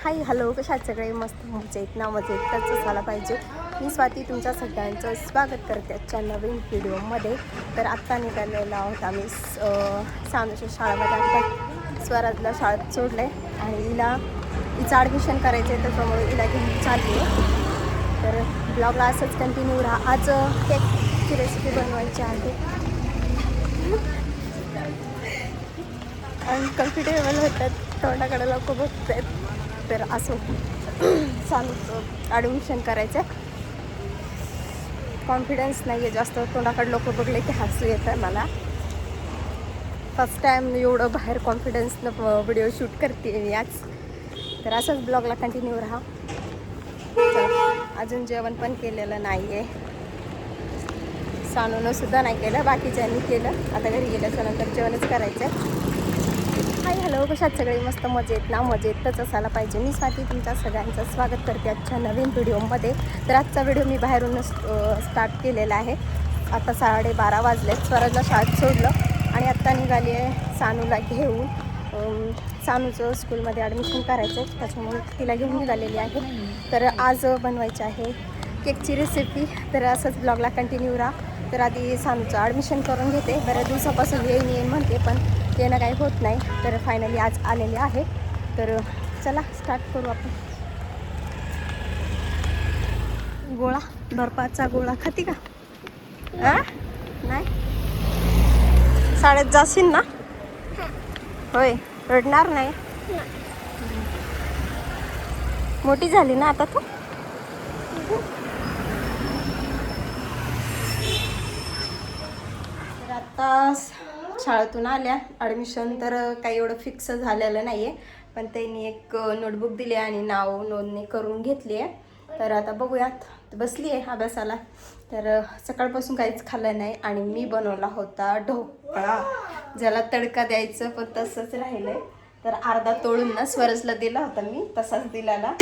Hi hello, कशा आहात सगळे? मस्त मजेत ना? मजेत तरच झाला पाहिजे. मी स्वाती तुमच्या सगळ्यांचं स्वागत करते आजच्या नवीन व्हिडिओमध्ये. तर आत्ता निघालेला आहोत आम्ही सानूच्या शाळेमध्ये. आत्ता स्वराजला शाळेत सोडलं आहे आणि हिचं ॲडमिशन करायचं आहे, त्याच्यामुळे हिला घेऊन चालली आहे. तर ब्लॉगला असंच कंटिन्यू राहा. आज केकची रेसिपी बनवायची आहे. अनकम्फर्टेबल होतात, तोंडाकडे लोक बघत आहेत. तर असं सानूचं ॲडमिशन करायचं आहे. कॉन्फिडन्स नाही आहे जास्त, तोंडाकडे लोक बघले की हसू येतं आहे मला. फर्स्ट टाईम एवढं बाहेर कॉन्फिडन्सनं व्हिडिओ शूट करते मी आज. तर असंच ब्लॉगला कंटिन्यू राहा. अजून जेवण पण केलेलं नाही आहे, सानूनं सुद्धा नाही केलं, बाकीच्यांनी केलं. आता घरी गेल्याच्या नंतर जेवणच करायचं आहे. हाय हॅलो, कशात सगळे? मस्त मजेत ना? मजेतच असायला पाहिजे. मी स्वाती तुमच्या सगळ्यांचं स्वागत करते आजच्या नवीन व्हिडिओमध्ये. तर आजचा व्हिडिओ मी बाहेरूनच स्टार्ट केलेला आहे. आता 12:30 वाजले. स्वराजला शाळेत सोडलं आणि आत्ता निघाली आहे सानूला घेऊन. सानूचं स्कूलमध्ये ॲडमिशन करायचं आहे, त्याच्यामुळे तिला घेऊन निघालेली आहे. तर आज बनवायची आहे केकची रेसिपी. तर असंच ब्लॉगला कंटिन्यू राहा. तर आधी सानूचं ॲडमिशन करून घेते. बऱ्याच दिवसापासून येईन म्हणते, पण येणं काही होत नाही. तर फायनली आज आलेले आहे. तर चला स्टार्ट करू आपण. गोळा, बर्फाचा गोळा खाती का? नाही, शाळेत जाशील ना? होय, रडणार नाही? मोठी झाली ना आता तू? तर आता शाळेतून आल्या. ॲडमिशन तर काही एवढं फिक्स झालेलं नाही आहे, पण त्यांनी एक नोटबुक दिली आणि नाव नोंदणी करून घेतली आहे. तर आता बघूयात. बसली आहे अभ्यासाला. तर सकाळपासून काहीच खाल्लं नाही आणि मी बनवला होता ढोकळा, ज्याला तडका द्यायचं पण तसंच राहिलं आहे. तर अर्धा तोडून ना स्वरजला दिला होता मी, तसाच दिलाला.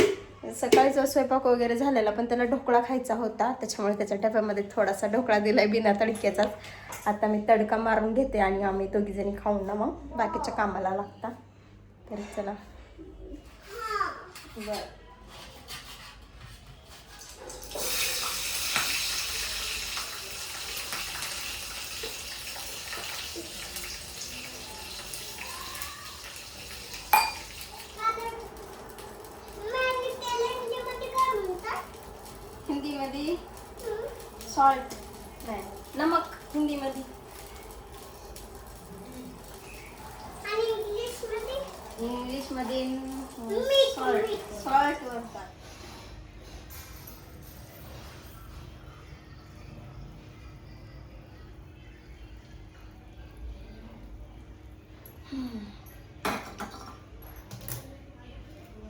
सकाळचा स्वयंपाक वगैरे झालेला, पण त्याला ढोकळा खायचा होता, त्याच्यामुळे त्याच्या डब्यामध्ये थोडासा ढोकळा दिला आहे बिना तडक्याचा. आता मी तडका मारून घेते आणि आम्ही दोघीजणी खाऊन ना मग बाकीच्या कामाला लागतात. तर चला. बरं, हिंदीमध्ये सॉल्ट नाही, नमक हिंदीमध्ये. इंग्लिशमध्ये सॉल्ट, सॉल्ट बोलतात.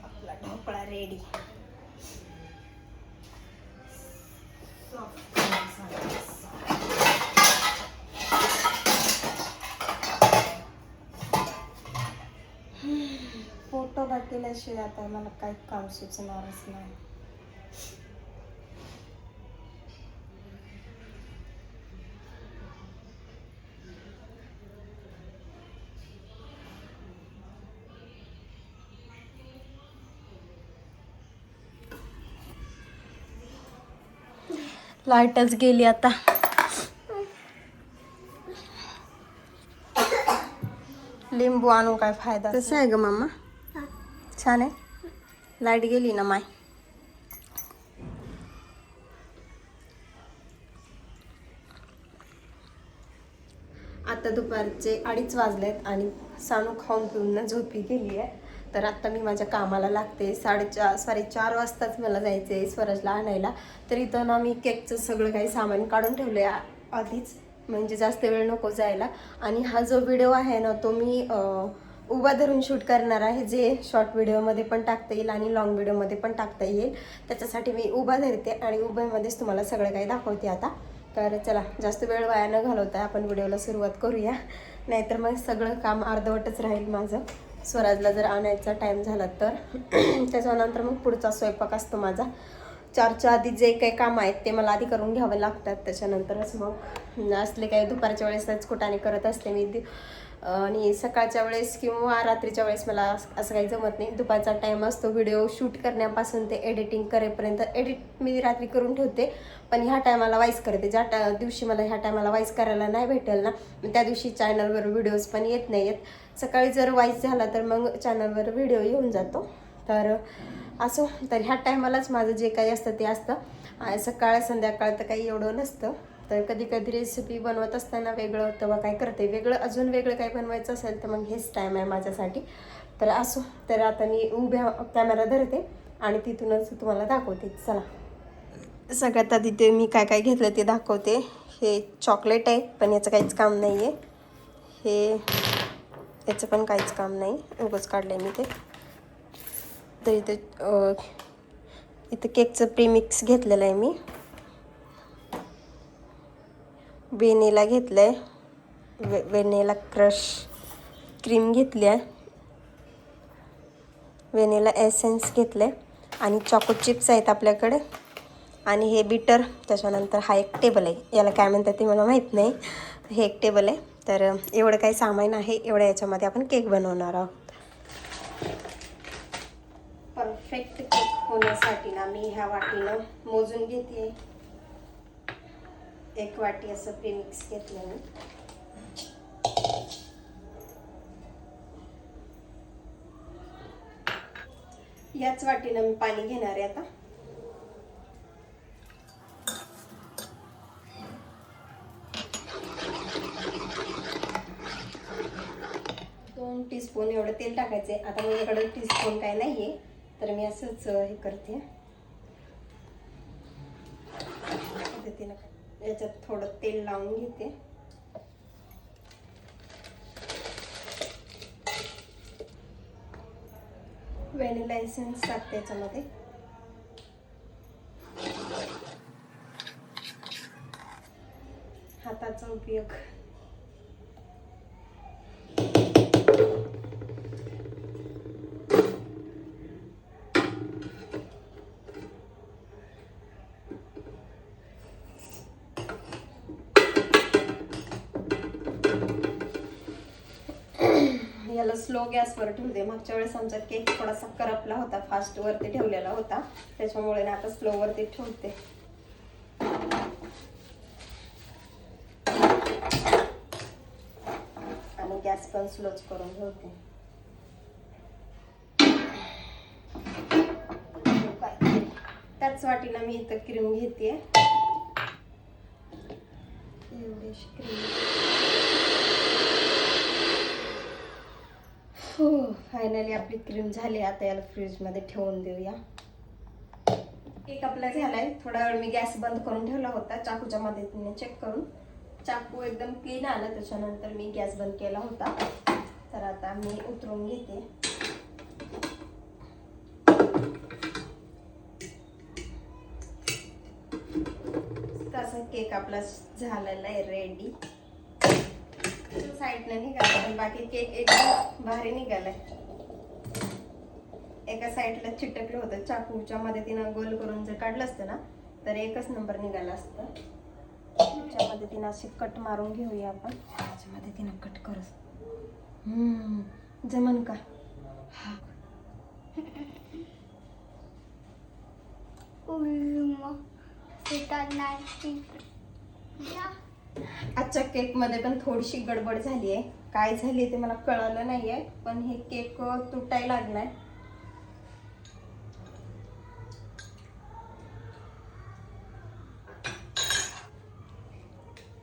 आपला ढोकळा रेडी. फोटो केल्याशिवाय आता मला काही काम सुचणारच नाही. लाईटच गेली आता. लिंबू आणून काय फायदा? कसं आहे ग मामा? छान आहे. लाईट गेली ना माय. आता दुपारचे 2:30 वाजलेत आणि सानू खाऊन पिऊन ना झोपी गेली आहे. तर आत्ता मी माझ्या कामाला लागते. 4:30 वाजताच मला जायचं आहे स्वराजला आणायला. तर इथं ना मी केकचं सगळं काही सामान काढून ठेवलं आहे आधीच, म्हणजे जास्त वेळ नको जायला. आणि हा जो व्हिडिओ आहे ना, तो मी उभा धरून शूट करणार आहे, जे शॉर्ट व्हिडिओमध्ये पण टाकता येईल आणि लॉंग व्हिडिओमध्ये पण टाकता येईल. त्याच्यासाठी मी उभा धरते आणि उभ्यामध्येच तुम्हाला सगळं काही दाखवते आता. तर चला, जास्त वेळ वाया न घालवता आपण व्हिडिओला सुरुवात करूया, नाहीतर मग सगळं काम अर्धवटच राहील माझं. स्वराजला जर आणायचा टाईम झाला तर त्याच्यानंतर मग पुढचा स्वयंपाक असतो माझा. 4च्या आधी जे काही काम आहेत ते मला आधी करून घ्यावे लागतात. त्याच्यानंतरच मग असले काही दुपारच्या वेळेसच कुठाने करत असते मी. आणि सकाळच्या वेळेस किंवा रात्रीच्या वेळेस मला असं काही जमत नाही. दुपारचा टाईम असतो व्हिडिओ शूट करण्यापासून ते एडिटिंग करेपर्यंत. एडिट मी रात्री करून ठेवते, पण ह्या टायमाला वाईस करते. ज्या दिवशी मला ह्या टायमाला वाईस करायला नाही भेटेल ना, त्या दिवशी चॅनलवर व्हिडिओज पण येत नाही आहेत. सकाळी जर वाईस झाला तर मग चॅनलवर व्हिडिओ येऊन जातो. तर असो, तर ह्या टायमालाच माझं जे काही असतं ते असतं. सकाळ संध्याकाळ तर काही एवढं नसतं. तर कधी कधी रेसिपी बनवत असताना वेगळं तेव्हा काय करते, वेगळं अजून वेगळं काय बनवायचं असेल तर मग हेच टाईम आहे माझ्यासाठी. तर असो, तर आता मी उभ्या कॅमेरा धरते आणि तिथूनच तुम्हाला दाखवते. चला, सगळ्यात आधी ते मी काय काय घेतलं ते दाखवते. हे चॉकलेट आहे, पण याचं काहीच काम नाही आहे. हे याचं पण काहीच काम नाही, उगाच काढलं आहे मी ते. तर इथं केकचं प्रीमिक्स घेतलेलं आहे मी. व्हॅनिला घेतलं आहे, व्हॅनिला क्रश क्रीम घेतली आहे, व्हॅनिला एसेन्स घेतलं आहे आणि चॉको चिप्स आहेत आपल्याकडे आणि हे बीटर. त्याच्यानंतर हा एक टेबल आहे, याला काय म्हणतात ते मला माहीत नाही. हे एक टेबल आहे. तर एवढं काही सामान आहे, एवढं याच्यामध्ये आपण केक बनवणार आहोत. परफेक्ट केक होण्यासाठी ना मी ह्या वाटीनं मोजून घेते. 1 वाटी असं प्रीमिक्स घेतलं मी. याच वाटीनं मी पाणी घेणार आहे आता. दोन टीस्पून एवढं तेल टाकायचे. आता माझ्याकडे टीस्पून काय नाहीये, तर मी असंच हे करते. पद्धतीनं याच्यात थोडं तेल लावून घेते. व्हॅनिला एसेन्स टाकते याच्यामध्ये. हाताचा उपयोग. याला स्लो गॅसवर ठेवते. मागच्या वेळेस आमचा केक थोडासा करपला होता, फास्ट वरती ठेवलेला होता, त्याच्यामुळे ना आता स्लो वरती ठेवते. आणि गॅस पण स्लोच करून ठेवते. त्याच वाटीला मी इथं क्रीम घेते. एवढीशी क्रीम. हो, फायनली आपली क्रीम झाली. आता याला फ्रीजमध्ये ठेवून देऊया. केक आपला झालाय. थोडा वेळ मी गॅस बंद करून ठेवला होता, चाकूच्या मदतीने चेक करून. चाकू एकदम क्लीन आला. त्याच्यानंतर मी गॅस बंद केला होता. तर आता मी उतरून घेते. तसा केक आपला झालेला आहे रेडी. साईडने निघाला, पण बाकी केक एकदम भारी निघालाय. एका साईडला चिटकलं होतं. चाकूच्या मदतीनं गोल करून जर काढलं असतं ना तर एकच नंबर निघाला असतं. त्याच्या मदतीनं अशी कट मारून घेऊया आपण. त्याच्या मदतीनं कट करू. जमन का? आजच्या केक मध्ये पण थोडीशी गडबड झाली आहे. काय झाली ते मला कळालं नाहीये, पण हे केक तुटायला लागलाय.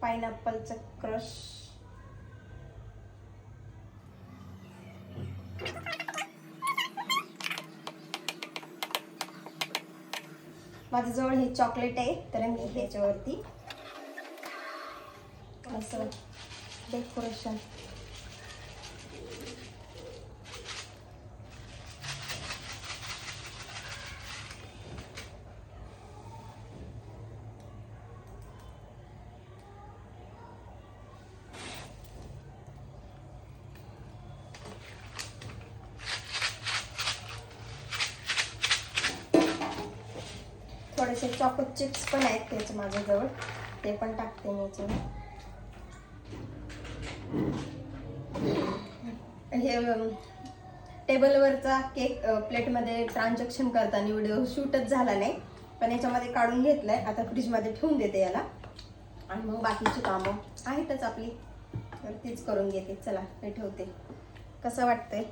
पाइनएप्पलचा क्रश. माझ्याजवळ हे चॉकलेट आहे, तर मी ह्याच्यावरती असं डेकोरेशन. थोडेसे चॉको चिप्स पण आहेत त्याच्या माझ्याजवळ, ते पण टाकते मी याच्यावर. टेबलवरचा केक प्लेटमध्ये ट्रान्झॅक्शन करताना व्हिडिओ शूटच झाला नाही, पण याच्यामध्ये काढून घेतलाय. आता फ्रीजमध्ये ठेवून देते याला आणि मग बाकीची कामं आहेतच आपली, तर तीच करून घेते. चला मी ठेवते. कसं वाटतंय?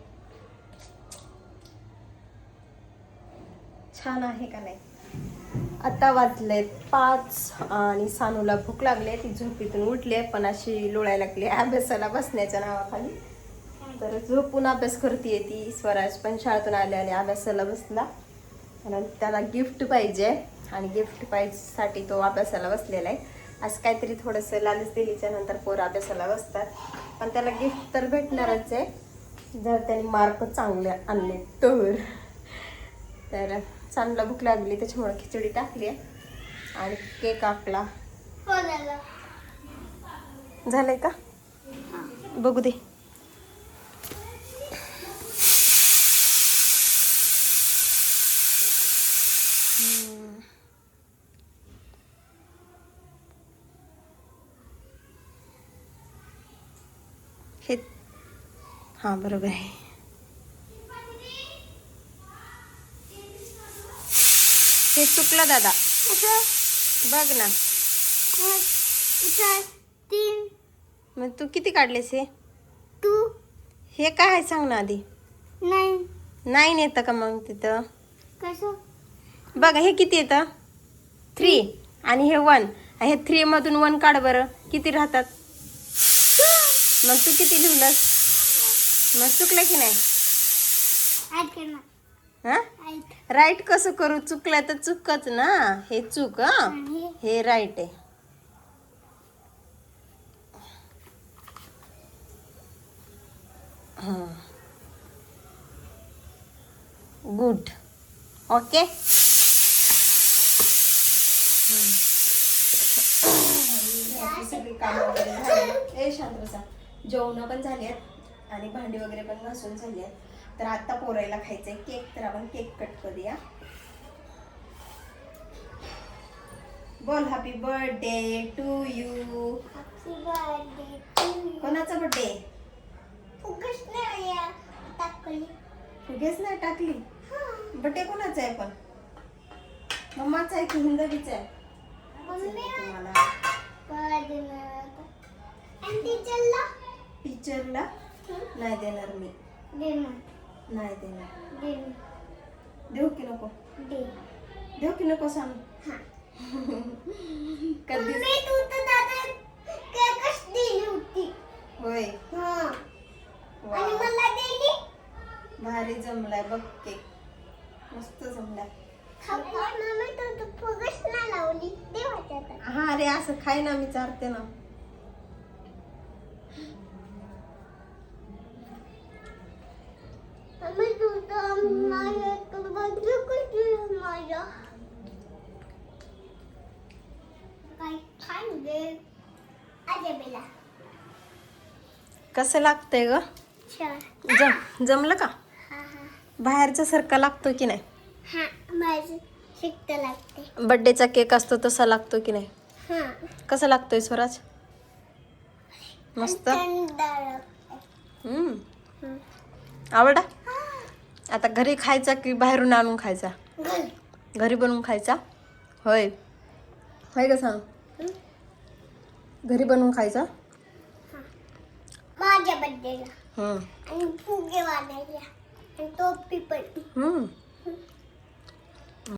छान आहे का नाही? आता वाजलेत 5 आणि सानूला भूक लागली. ती झोपेतून उठली पण अशी लोळायला लागली अभ्यासाला बसण्याच्या नावाखाली. तर झोपून अभ्यास करते ती. स्वराज पण शाळेतून आले आणि अभ्यासाला बसला, कारण त्याला गिफ्ट पाहिजे आणि गिफ्ट पाहिजेसाठी तो अभ्यासाला बसलेला आहे. असं काहीतरी थोडंसं लालच दिलीच्या नंतर पोरं अभ्यासाला बसतात, पण त्याला गिफ्ट तर भेटणारच आहे जर त्याने मार्क चांगले आणले तर. सानूला भूक लागली त्याच्यामुळे खिचडी टाकली आहे आणि केक आखला. झालंय का? बघू दे. हे हां बरोबर आहे. हे चुकलं दादा, बघ ना. 3. मग तू किती काढलेस? हे 2. हे काय आहे सांग ना आधी. 9. 9 येतं का मग तिथं? कसं? बघा हे किती येतं? 3 आणि हे 1. हे 3 मधून 1 काढ बरं, किती राहतात? मग तू किती लिहिलंस? मग चुकलं की नाही? हा राईट कसं करू? चुकलं तर चुकच ना. हे चूक, हे राईट आहे. गुड. ओके. सगळी कामं वगैरे झाली. शांत बसा. जेवणं पण झाली आहेत आणि भांडी वगैरे पण घासून झाली आहेत. तर आता पोरायला खायचंय केक, तर आपण केक कट करूया. बोल हॅपी बर्थडे टू यू. कोणाचा बर्थडे? फुगेच नाही टाकली. बर्थडे कोणाचा आहे पण? मम्माचा आहे की हिंदवीचा आहे? टीचरला नाही देणार मी. नाही देणार. देऊ की नको? देऊ की नको सांग. कधी होय. भारी जमलाय बघ केक, मस्त जमलाय. हा अरे असं खाय ना, मी चारते ना. कसं लागतंय ग? जमलं का? बाहेरच्या सारखा लागतो की नाही? बर्थडेचा केक असतो तसा लागतो की नाही? कसा लागतोय स्वराज? मस्त. आवडा. आता घरी खायचा की बाहेरून आणून खायचा? घरी बनवून खायचा. होय होय का सांग? घरी बनवून खायचा माझ्या बर्थडेला आणि फुगे वाढायला आणि टोपी पण.